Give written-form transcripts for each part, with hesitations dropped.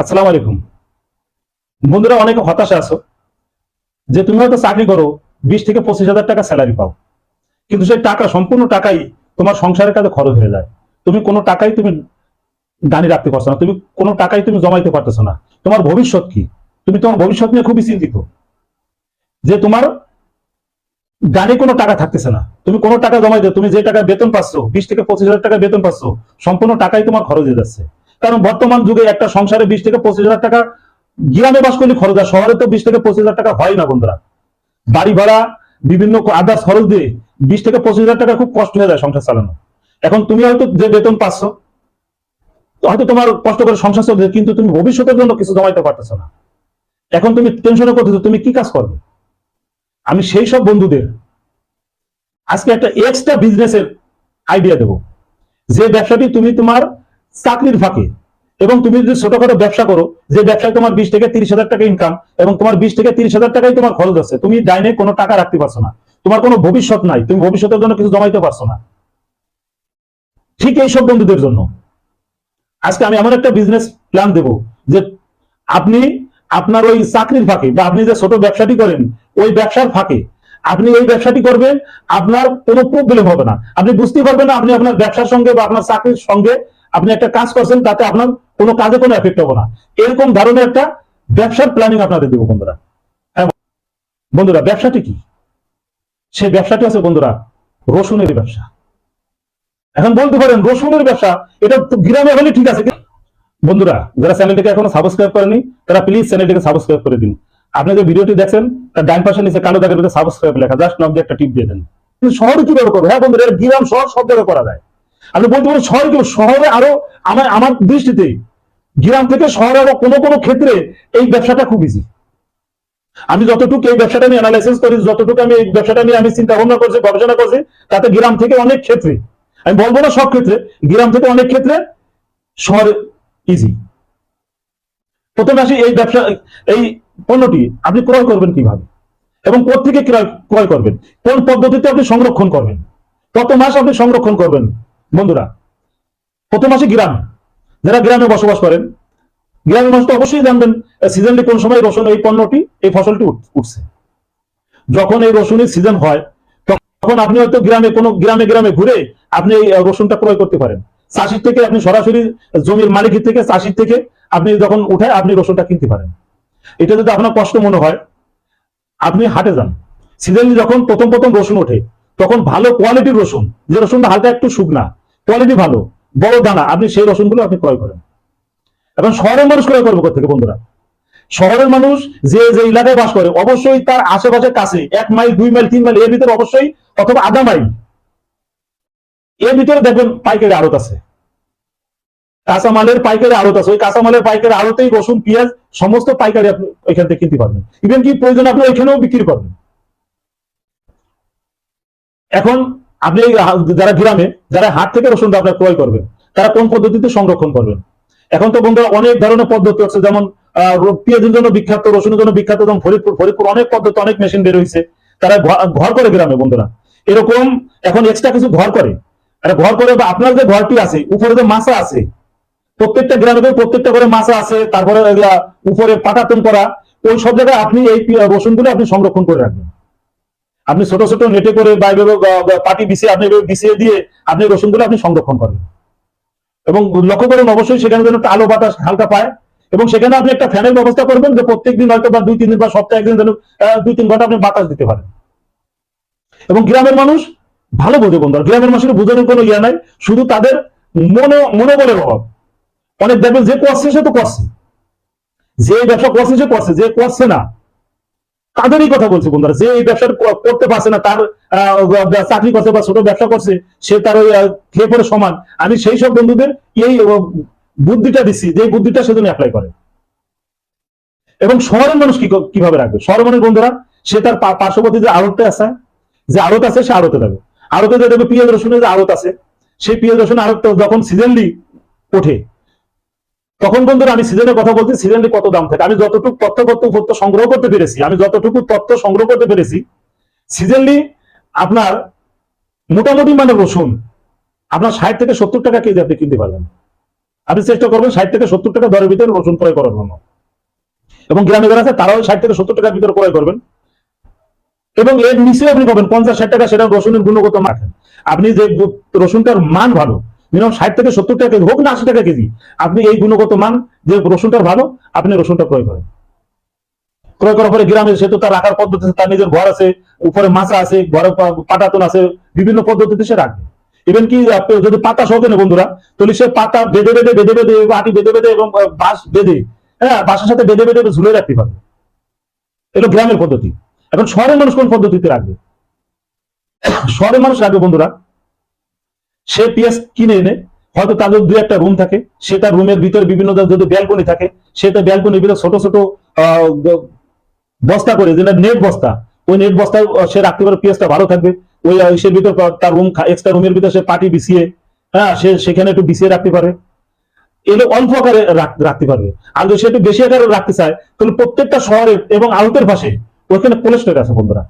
আসসালামু আলাইকুম। বন্ধুরা, অনেকে হতাশা আছো যে তুমি হয়তো চাকরি করো, 20 থেকে 25 হাজার টাকা স্যালারি পাও, কিন্তু সেই টাকা সম্পূর্ণ টাকাই তোমার সংসারের কাজে খরচ হয়ে যায়। তুমি কোনো টাকাই তুমি দানি রাখতে পারছো না, তুমি কোনো টাকাই তুমি জমাইতে পারতেছো না। তোমার ভবিষ্যৎ কি? তুমি তোমার ভবিষ্যৎ নিয়ে খুবই চিন্তিত যে তোমার দানি কোনো টাকা থাকতেছে না, তুমি কোনো টাকা জমাইতে, তুমি যে টাকা বেতন পাচ্ছ, 20 থেকে 25 হাজার টাকা বেতন পাচ্ছ, সম্পূর্ণ টাকাই তোমার খরচ হয়ে যাচ্ছে। কারণ বর্তমান যুগে একটা সংসারে 20 থেকে 25 হাজার টাকা গ্রামে বাস করলে খরচ হয়, শহরে তো 20 থেকে 25 হাজার টাকা হয় না বন্ধুরা। বাড়ি ভাড়া, বিভিন্ন আদার্স খরচ দিয়ে 20 থেকে 25 হাজার টাকা খুব কষ্ট হয়ে যায় সংসার চালানো। এখন তুমি হয়তো যে বেতন পাচ্ছ, হয়তো তোমার কষ্ট করে সংসার চলছে, কিন্তু তুমি ভবিষ্যতের জন্য কিছু জমাইতে পারতেছো না। এখন তুমি টেনশনে করতেছো তুমি কি কাজ করবে। আমি সেই সব বন্ধুদের আজকে একটা এক্সট্রা বিজনেসের আইডিয়া দেবো, যে ব্যবসাটি তুমি তোমার চাকরির ফাঁকে, এবং তুমি যদি ছোটখাটো ব্যবসা করো, যে ব্যবসায় তোমার 20 থেকে 30 হাজার টাকা ইনকাম, এবং তোমার 20 থেকে 30 হাজার টাকাই তোমার খরচ আছে, তুমি ডাইনে কোনো টাকা রাখতে পারছো না, তোমার কোনো ভবিষ্যৎ নাই, তুমি ভবিষ্যতের জন্য কিছু জমাইতে পারছো না। ঠিক এইসব বন্ধুদের জন্য আজকে আমি এমন একটা বিজনেস প্ল্যান দেবো, যে আপনি আপনার ওই চাকরির ফাঁকে, বা আপনি যে ছোট ব্যবসাটি করেন ওই ব্যবসার ফাঁকে আপনি এই ব্যবসাটি করবেন, আপনার কোনো প্রবলেম হবে না, আপনি বুঝতে পারবেন না আপনি আপনার ব্যবসার সঙ্গে বা আপনার চাকরির সঙ্গে আপনি একটা কাজ করছেন, তাতে আপনার কোনো কাজে কোনো এফেক্ট হবে না। এরকম ধরনের একটা ব্যবসার প্ল্যানিং আপনাদের দেবো বন্ধুরা। হ্যাঁ বন্ধুরা, ব্যবসাটি কি? সেই ব্যবসাটি আছে বন্ধুরা রসুনের ব্যবসা। এখন বলতে পারেন রসুনের ব্যবসা, এটা তো গ্রামে হলে ঠিক আছে। বন্ধুরা, যারা চ্যানেলটিকে এখনো সাবস্ক্রাইব করেনি তারা প্লিজ চ্যানেলটিকে সাবস্ক্রাইব করে দিন। আপনি যে ভিডিওটি দেখছেন তার ডান পাশে নিচে কালো দাগের মধ্যে সাবস্ক্রাইব লেখা, জাস্ট নক দিয়ে একটা টিপ দিয়ে দেন। শহরে কিভাবে করবো? হ্যাঁ বন্ধুরা, গ্রাম শহর সব জায়গায় করা যায়। আপনি বলতে পারেন শহরে কি? শহরে আরো আমার দৃষ্টিতে গ্রাম থেকে শহরে আরো কোনো কোনো ক্ষেত্রে এই ব্যবসাটা খুব ইজি। আমি যতটুকু এই ব্যবসাটা নিয়ে অ্যানালাইসিস করি, যতটুকু আমি এই ব্যবসাটা নিয়ে আমি চিন্তা ভাবনা করছি, গবেষণা করছি, তাতে গ্রাম থেকে অনেক ক্ষেত্রে, আমি বলবো না সব ক্ষেত্রে, গ্রাম থেকে অনেক ক্ষেত্রে শহরে ইজি। প্রথমে আসি এই ব্যবসা, এই পণ্যটি আপনি ক্রয় করবেন কিভাবে, এবং কোথেকে ক্রয় করবেন, কোন পদ্ধতিতে আপনি সংরক্ষণ করবেন, কত মাস আপনি সংরক্ষণ করবেন। বন্ধুরা, প্রথম আসি গ্রাম। যারা গ্রামে বসবাস করেন, গ্রামের মানুষ তো অবশ্যই জানবেন সিজনলি কোন সময় রসুন এই পণ্যটি, এই ফসলটি উঠছে। যখন এই রসুনের সিজন হয় তখন আপনি হয়তো কোনো গ্রামে গ্রামে ঘুরে আপনি এই রসুনটা ক্রয় করতে পারেন। চাষির থেকে আপনি সরাসরি, জমির মালিকের থেকে, চাষির থেকে আপনি যখন উঠায় আপনি রসুনটা কিনতে পারেন। এটা যদি আপনার কষ্ট মনে হয়, আপনি হাটে যান। সিজনলি যখন প্রথম প্রথম রসুন ওঠে তখন ভালো কোয়ালিটির রসুন, যে রসুনটা হালকা একটু শুকনা, কোয়ালিটি ভালো, বড় দানা, আপনি সেই রসুনগুলো আপনি ক্রয় করেন। এখন শহরের মানুষ ক্রয় করবে কোথা থেকে বন্ধুরা? শহরের মানুষ যে যে এলাকায় বাস করে অবশ্যই তার আশেপাশে কাছে 1 মাইল 2 মাইল 3 মাইল এর ভিতরে অবশ্যই, অথবা আধা মাইল এর ভিতরে দেখবেন পাইকারি আড়ত আছে, কাঁচামালের পাইকারি আড়ত আছে। ওই কাঁচামালের পাইকারি আড়তেই রসুন, পেঁয়াজ সমস্ত পাইকারি আপনি ওইখান থেকে কিনতে পারবেন। ইভেন কি প্রয়োজন আপনি ওইখানেও বিক্রি করবেন। এখন আপনি যারা গ্রামে, যারা হাট থেকে রসুনটা আপনার ক্রয় করবেন, তারা কোন পদ্ধতিতে সংরক্ষণ করবেন? এখন তো বন্ধুরা অনেক ধরনের পদ্ধতি আছে, যেমন পেঁয়াজের জন্য বিখ্যাত, রসুনের জন্য বিখ্যাত, যেমন ফরিদপুর অনেক পদ্ধতি, অনেক মেশিন বের হয়েছে, তারা ঘর করে গ্রামে বন্ধুরা। এরকম এখন এক্সট্রা কিছু ঘর করে, ঘর করে, বা আপনার যে ঘরটি আছে উপরে যে মাছা আছে, প্রত্যেকটা গ্রামে প্রত্যেকটা করে মাছা আছে, তারপরে উপরে পাটাতন করা, ওই সব জায়গায় আপনি এই রসুনগুলো আপনি সংরক্ষণ করে রাখবেন। আপনি ছোট ছোট নেটে করে বা পাটি বিছিয়ে আপনি বিছিয়ে দিয়ে আপনি রসুনগুলো আপনি সংরক্ষণ করবেন। এবং লক্ষ্য করুন অবশ্যই সেখানে যেন একটা আলো বাতাস হালকা পায়, এবং সেখানে আপনি একটা ফ্যানের ব্যবস্থা করবেন, যে প্রত্যেকদিন হয়তো বা 2-3 দিন বা সপ্তাহে একদিন যেন 2-3 ঘন্টা আপনি বাতাস দিতে পারেন। এবং গ্রামের মানুষ ভালো বোঝে বন্ধুরা, গ্রামের মানুষের বোঝানোর কোনো ইয়া নাই, শুধু তাদের মনোবলের অভাব। অনেক দেখবেন যে করছে সে তো করছে, যে ব্যবসা করছে সে করছে, যে করছে না তাদেরই কথা বলছি বন্ধুরা। যে এই ব্যবসা করতে পারছে না, তার চাকরি করছে বা ছোট ব্যবসা করছে, সে তার ওই খেয়ে পড়ে সমান। আমি সেই সব বন্ধুদের এই বুদ্ধিটা দিচ্ছি, যে বুদ্ধিটা সেজন্য অ্যাপ্লাই করে। এবং শহরের মানুষ কিভাবে রাখবে? শহরের মানুষ বন্ধুরা, সে তার পার্শ্ববর্তী যে আড়তটা আছে, যে আড়ত আছে, সে আড়তে যাবে। আড়তে যে দেখবে পেঁয়াজ রসুনের যে আড়ত আছে, সেই পেঁয়াজ রসুন আড়ত যখন সিজনলি ওঠে, তখন বন্ধুরা আমি সিজনের কথা বলছি, সিজনলি কত দাম থাকে আমি যতটুকু তথ্য সংগ্রহ করতে পেরেছি, সিজনলি আপনার মোটামুটি মানে রসুন আপনার 60 থেকে 70 টাকা কেজি আপনি কিনতে পারবেন। আপনি চেষ্টা করবেন 60 থেকে 70 টাকা দরের ভিতরে রসুন ক্রয় করার জন্য, এবং গ্রামে যারা আছে তারাও 60 থেকে 70 টাকার ভিতরে ক্রয় করবেন। এবং এর নিচে আপনি পাবেন 50-60 টাকা, সেটা রসুনের গুণগত মান। আপনি যে রসুনটার মান ভালো, মিনিমাম 60 থেকে 70 টাকা কেজি হোক না 80 টাকা কেজি, আপনি এই গুণগত মান যে রসুনটার ভালো, আপনি রসুনটা ক্রয় করেন। ক্রয় করার পরে গ্রামে সে তো তার রাখার পদ্ধতি আছে, তার নিজের ঘর আছে, উপরে মাছা আছে, ঘরে পাটাতন আছে, বিভিন্ন পদ্ধতিতে সে রাখবে। ইভেন কি যদি পাতা সহ কেনে বন্ধুরা, তাহলে সে পাতা বেঁধে বেঁধে বেঁধে বেঁধে আটি বেঁধে বেঁধে এবং বাঁশ বেঁধে, হ্যাঁ, বাঁশের সাথে বেঁধে বেঁধে ঝুলে রাখতে পারবে। এটা গ্রামের পদ্ধতি। এখন শহরের মানুষ কোন পদ্ধতিতে রাখবে? শহরের মানুষ রাখবে বন্ধুরা, সে পেঁয়াজ কিনে এনে, হয়তো তাদের দুই একটা রুম থাকে, সে তার রুমের ভিতরে বিভিন্ন যদি ব্যালকনি থাকে, সে তার ব্যালকনির ভিতরে ছোট ছোট বস্তা করে, যেটা নেট বস্তা, ওই নেট বস্তায় সে রাখতে পারে, পেঁয়াজটা ভালো থাকবে। ওই সে ভিতর তার রুম, এক্সট্রা রুমের ভিতরে সে পাটি বিছিয়ে, হ্যাঁ, সে সেখানে একটু বিছিয়ে রাখতে পারে, এগুলো অল্প আকারে রাখতে পারবে। আর যদি সে একটু বেশি আকারে রাখতে চায়, তাহলে প্রত্যেকটা শহরে এবং আড়তের পাশে ওইখানে কোল্ড স্টোরেজ আছে বন্ধুরা।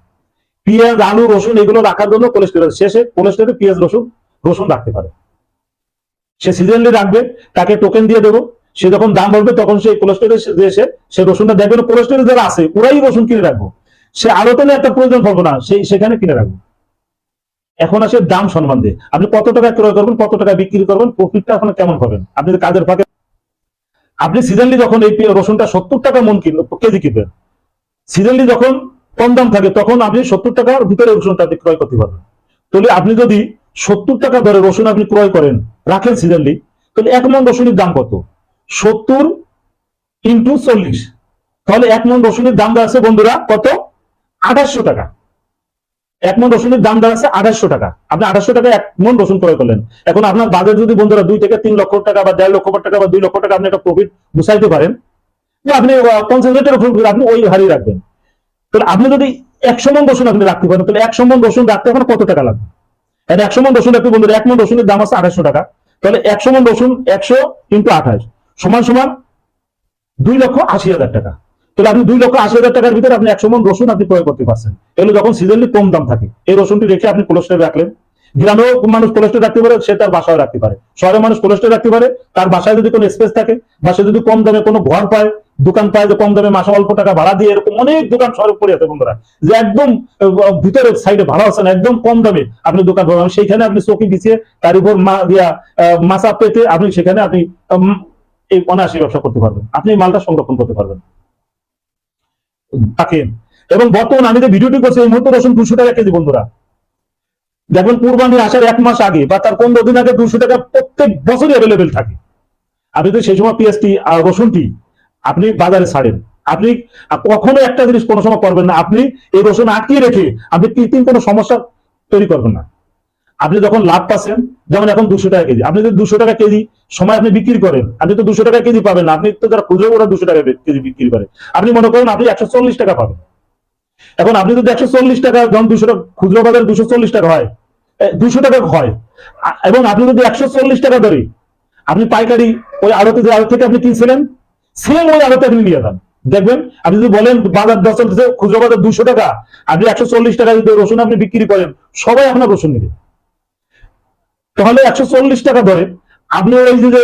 পেঁয়াজ, আলু, রসুন এগুলো রাখার জন্য কোল্ড স্টোরেজ, শেষে কোল্ড স্টোরে পেঁয়াজ, রসুন রাখতে পারে। সে সিজনলি রাখবে, তাকে টোকেন দিয়ে দেবো, সে যখন দাম বলবে তখন সেই কোল্ড স্টোরেজ এসে সে রসুনটা দেখবে। কোল্ড স্টোরেজ যারা আছে ওরাই রসুন কিনে রাখবো, সে আড়তে একটা প্রয়োজন পড়বো না, সেখানে কিনে রাখবো। এখন আসে দাম সম্বন্ধে, আপনি কত টাকা ক্রয় করবেন, কত টাকা বিক্রি করবেন, প্রফিটটা এখন কেমন পাবেন আপনি কাজের ফাঁকে। আপনি সিজনলি যখন এই রসুনটা 70 টাকা কেজি কিনবেন, সিজনলি যখন কম দাম থাকে তখন আপনি 70 টাকার ভিতরে রসুনটা আপনি ক্রয় করতে পারবেন। তাহলে আপনি যদি 70 টাকা ধরে রসুন আপনি ক্রয় করেন, রাখেন সিজনলি, তাহলে 1 মণ রসুনের দাম কত? 70 ইন্টু 40, তাহলে 1 মণ রসুনের দাম দাঁড়াচ্ছে বন্ধুরা কত? 2800 টাকা। 1 মণ রসুনের দাম দাঁড়াচ্ছে 2800 টাকা। আপনি 2800 টাকা 1 মণ রসুন ক্রয় করলেন। এখন আপনার বাজার যদি বন্ধুরা 2 থেকে 3 লক্ষ টাকা বা 1.5 লক্ষ টাকা বা 2 লক্ষ টাকা আপনি একটা প্রফিট গুছাইতে পারেন, আপনি 50,000 টাকা প্রফিট আপনি ওই হারে রাখবেন। তাহলে আপনি যদি 100 মণ রসুন আপনি রাখতে পারেন, তাহলে 100 মণ রসুন রাখতে আপনার কত টাকা লাগবে? 100 মণ রসুন রাখতে বন্ধুরা, 1 মণ রসুনের দাম আছে 2800 টাকা। তাহলে 100 মণ রসুন 100 ইন্টু 28 সমান সমান 2,80,000 টাকা। তাহলে আপনি 2,80,000 টাকার ভিতরে আপনি 100 মণ রসুন আপনি ক্রয় করতে পারছেন। এগুলো যখন সিজনলি কম দাম থাকে, এই রসুনটি রেখে আপনি কোল্ড স্টোরে রাখলেন। গ্রামেও মানুষ কোল্ড স্টোরে রাখতে পারে, সে তার বাসায় রাখতে পারে। শহরের মানুষ কোল্ড স্টোরে রাখতে পারে, তার বাসায় যদি কোনো স্পেস থাকে, বা সে যদি কম দামে কোনো ঘর পায়, দোকান পায়, যে কম দামে মাসে অল্প টাকা ভাড়া দিয়ে, এরকম অনেক দোকান শহরে পড়ে আছে বন্ধুরা, যে একদম ভিতরের সাইডে ভাড়া আছে না, একদম কম দামে আপনি দোকান পাবেন। সেইখানে আপনি চৌকি বিছিয়ে তার উপর মাছা পেতে আপনি সেখানে আপনি এই অনায়াসে ব্যবসা করতে পারবেন, আপনি মালটা সংরক্ষণ করতে পারবেন থাকেন। এবং বর্তমান আমি যে ভিডিওটি করছি, এই মুহূর্তে রসুন 200 টাকা কেজি বন্ধুরা। দেখবেন কুরবানি আসার 1 মাস আগে বা তার 15 দিন আগে 200 টাকা প্রত্যেক বছরই অ্যাভেলেবেল থাকে। আপনি যদি সেই সময় পেঁয়াজটি আর রসুনটি আপনি বাজারে ছাড়েন, আপনি কখনো একটা জিনিস কোনো সময় করবেন না, আপনি এই রসুন আটকিয়ে রেখে আপনি কৃত্রিম কোনো সমস্যা তৈরি করবেন না। আপনি যখন লাভ পাচ্ছেন, যেমন এখন 200 টাকা কেজি, আপনি যদি 200 টাকা কেজি সময় আপনি বিক্রি করেন, আপনি তো 200 টাকা কেজি পাবেন না, আপনি তো যারা খুচরো ওরা 200 টাকা কেজি বিক্রি করে, আপনি মনে করেন আপনি 140 টাকা পাবেন। এখন আপনি যদি 140 টাকা, যখন 200 টাকা খুচরো বাজারে 240 টাকা হয়, 200 টাকা হয়, এবং আপনি যদি 140 টাকা ধরে আপনি পাইকারি ওই আড়তে, যে আড়ত থেকে আপনি কিনছিলেন, সেম ওই আড়তে আপনি নিয়ে যান, দেখবেন আপনি যদি বলেন বাজার দর চলতেছে, খুচরো বাজার 200 টাকা, আপনি 140 টাকা যদি রসুন আপনি বিক্রি করেন, সবাই আপনার রসুন নেবে। তাহলে 140 টাকা ধরে আপনি ওই যে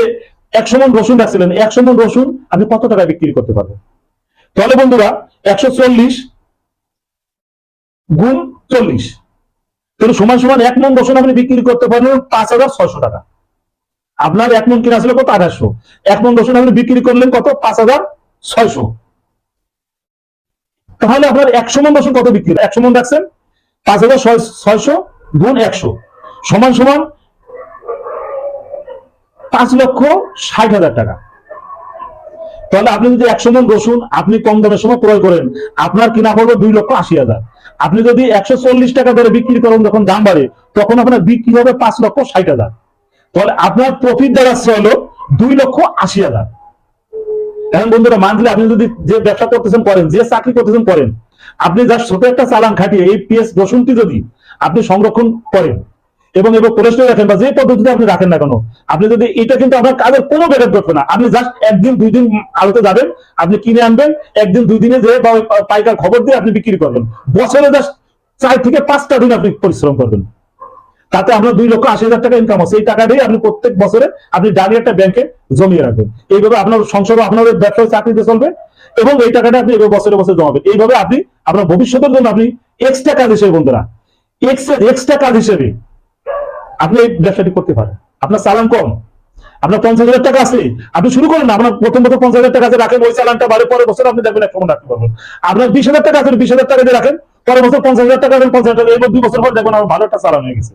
100 মণ রসুন রাখছিলেন, 100 মণ রসুন আপনি কত টাকায় বিক্রি করতে পারবেন? তাহলে বন্ধুরা 140 গুণ 40, তাহলে সমান সমান 1 মণ রসুন আপনি বিক্রি করতে পারবেন 5,600 টাকা। আপনার 1 মণ কিনা ছিল কত? 2800। 1 মণ রসুন আপনি বিক্রি করলেন কত? 5,600। তাহলে আপনার 100 মণ রসুন কত বিক্রি? 100 মণ রাখছেন, 5,600 গুণ 100 সমান সমান 5,60,000 টাকা। তাহলে আপনি যদি 100 মণ রসুন আপনি কম দামের সময় ক্রয় করেন, আপনার কিনা পড়বে 2,80,000। আপনি যদি 140 টাকা ধরে বিক্রি করেন, যখন দাম বাড়ে তখন আপনার বিক্রি হবে 5,60,000। তাহলে আপনার প্রফিট দাঁড়াচ্ছে হলো 2,80,000। এখন বন্ধুরা মান্থলি আপনি যদি যে ব্যবসা করতেছেন করেন, যে চাকরি করতেছেন করেন, আপনি যা ছোট একটা চালান খাটিয়ে এই পেঁয়াজ রসুনটি যদি আপনি সংরক্ষণ করেন এবং কোল্ড স্টোরে রাখেন, বা যে পদ্ধতিতে আপনি রাখেন না কেন, আপনি যদি এটা, কিন্তু আপনার কাজের কোনো ব্যাঘাত ঘটবে না। আপনি জাস্ট 1 দিন 2 দিন আড়তে যাবেন, আপনি কিনে আনবেন, 1 দিন 2 দিনে যে পাইকার খবর দিয়ে আপনি বিক্রি করবেন। বছরে জাস্ট 4 থেকে 5টা দিন আপনি পরিশ্রম করবেন, তাতে আপনার 2,80,000 টাকা ইনকাম আছে। এই টাকা দিয়ে আপনি প্রত্যেক বছরে আপনি ডালি একটা ব্যাংকে জমিয়ে রাখবেন। এইভাবে আপনার সংসার, আপনার ব্যবসায় চাকরিতে চলবে এবং এই টাকাটা আপনি বছরে বছরে জমাবেন। এইভাবে আপনি আপনার ভবিষ্যতের জন্য আপনি এক্সট্রা কাজ হিসেবে, বন্ধুরা, এক্সট্রা কাজ হিসেবে আপনি এই ব্যবসাটি করতে পারেন। আপনার চালান কম, আপনার 50,000 টাকা আছে, আপনি শুরু করেন না। আপনার প্রথম 50,000 টাকা আছে, রাখেন, ওই চালানটা বাড়ে, পরের বছর আপনি দেখবেন একটা রাখতে পারবেন। আপনার 20,000 টাকা আছে, 20,000 টাকা দিয়ে রাখেন, পরের বছর 50,000 টাকা, 50,000 টাকা, এবার 2 বছর পর দেখবেন আমার ভালো একটা চালান হয়ে গেছে।